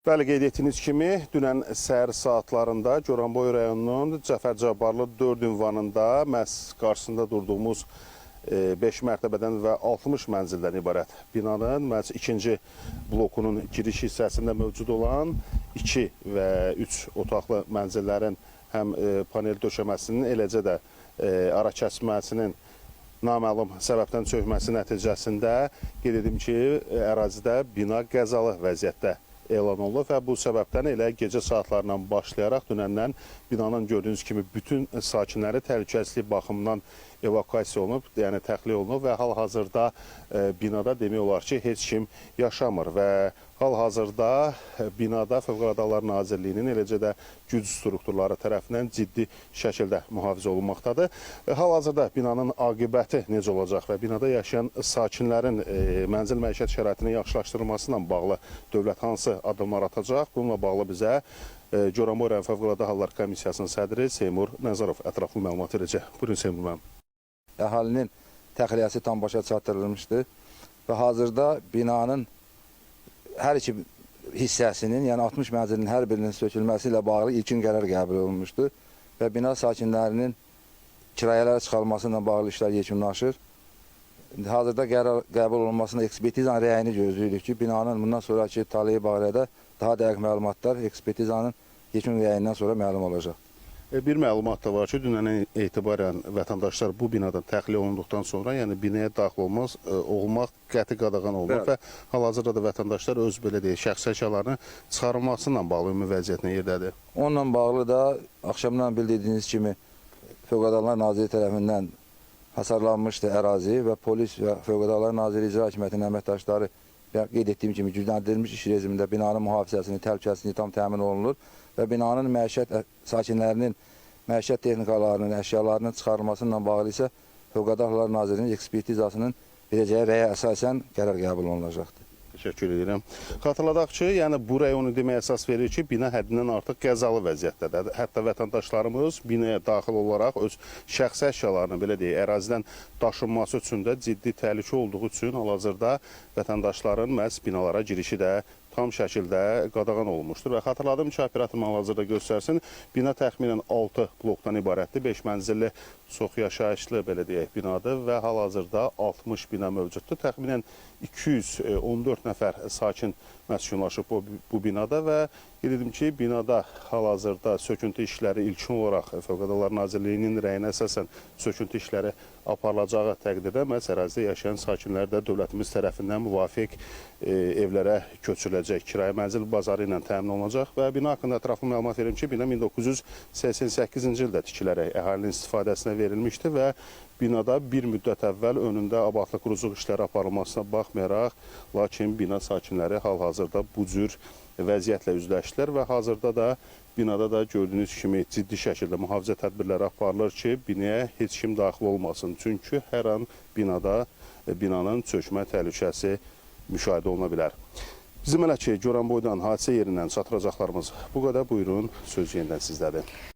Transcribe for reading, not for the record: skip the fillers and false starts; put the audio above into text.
Bəli, qeyd etdiyiniz kimi, dünən səhər saatlarında Goranboy rayonunun Cəfər Cabbarlı 4 ünvanında məhz qarşısında durduğumuz 5 mərtəbədən və 60 mənzildən ibarət binanın məhz ikinci blokunun giriş hissəsində mövcud olan 2 və 3 otaqlı mənzillərin həm panel döşəməsinin, eləcə də ara kəsməsinin naməlum səbəbdən çökməsi nəticəsində qeyd edim ki, ərazidə bina qəzalı vəziyyətdə elan olunub və bu səbəbdən elə gecə saatlarından başlayaraq dünəndən binanın gördüyünüz kimi bütün sakinləri təhlükəsizlik baxımından evakuasiya olunub, yəni təxliyə olunub və hal-hazırda binada demək olar ki, heç kim yaşamır və hal-hazırda binada Fövqəladə Hallar Nazirliyinin, eləcə də güc strukturları tərəfindən ciddi şəkildə mühafizə olunmaqdadır. Hal-hazırda binanın aqibəti necə olacaq və binada yaşayan sakinlərin mənzil məişət şəraitinin yaxşılaşdırılması ilə bağlı dövlət hansı addımlar atacaq? Bununla bağlı bizə Goranboy rayon Fövqəladə Hallar Komissiyasının sədri Seymur Nəzərov ətraflı məlumat verəcək. Buyurun Seymur müəllim. Əhalinin təxliyəsi tam başa çatdırılmışdır və hazırda binanın hər iki hissəsinin, yəni 60 mənzilin hər birinin sökülməsi ilə bağlı ilkin qərar qəbul olunmuşdur və bina sakinlərinin kirayələrə çıxarılması ilə bağlı işlər yekunlaşır. Hazırda qərar qəbul olunmasında ekspertizanın rəyini gözləyirik ki, binanın bundan sonraki taleyi barədə daha dəqiq məlumatlar ekspertizanın yekun rəyindən sonra məlum olacaq. Bir məlumat da var ki, dünəndən etibarən vətəndaşlar bu binadan təxliyə olunduqdan sonra, yəni binaya daxil olmaq qəti qadağan olunub və hal-hazırda da vətəndaşlar öz belə deyək, şəxsi əşyalarını çıxarılması ilə bağlı ümumi vəziyyətinə yerdədir. Onunla bağlı da axşamdan bildirdiyiniz kimi Fövqəladə Hallar Naziri tərəfindən hasarlanmışdı ərazi və polis və Fövqəladə Hallar Naziri İcra Hakimiyyətinin əməkdaşları qeyd etdiyim kimi gücləndirilmiş iş rejimində binanın mühafizəsini, təhlükəsizliyi tam təmin olunur və binanın sakinlərinin məişət texnikalarının, əşyalarının çıxarılması ilə bağlı isə Fövqəladə Hallar Nazirinin ekspertizasının verəcəyi rəyə əsasən qərar qəbul olunacaqdır. Təşəkkür edirəm. Xatırladaq ki, yəni bu rayonu deməyə əsas verir ki, bina həddindən artıq qəzalı vəziyyətdədir. Hətta vətəndaşlarımız binaya daxil olaraq öz şəxsi əşyalarını belə deyək, ərazidən daşınması üçün də ciddi təhlükə olduğu üçün hal-hazırda vətəndaşların məhz binalara girişi də tam şəkildə qadağan olunmuşdur və xatırladım ki, operator hal-hazırda göstərsin, bina təxminən 6 blokdan ibarətdir, 5 mənzilli çox yaşayışlı belə deyək binadır və hal-hazırda 60 bina mövcuddur. Təxminən 214 nəfər sakin məskunlaşıb bu binada və qeyd edim ki, binada hal-hazırda söküntü işləri ilkin olaraq Fövqəladə Hallar Nazirliyinin rəyinə əsasən söküntü işləri aparılacağı təqdirdə məhz ərazidə yaşayan sakinlər də dövlətimiz tərəfindən müvafiq evlərə köçürüləcək, kirayə mənzil bazarı ilə təmin olunacaq və bina haqqında ətraflı məlumat verim ki, bina 1988-ci ildə tikilərək əhalinin istifadəsinə verilmişdi və binada bir müddət əvvəl önündə abadlıq quruculuq işləri aparılmasına baxmayaraq, lakin bina sakinləri hal-hazırda bu cür vəziyyətlə üzləşdilər və hazırda da binada da gördüyünüz kimi ciddi şəkildə mühafizə tədbirləri aparılır ki, binaya heç kim daxil olmasın. Çünki hər an binanın çökmə təhlükəsi müşahidə oluna bilər. Bizim elə ki, Goranboydan hadisə yerindən çatdıracaqlarımız bu qədər. Buyurun, söz yenidən sizdədir.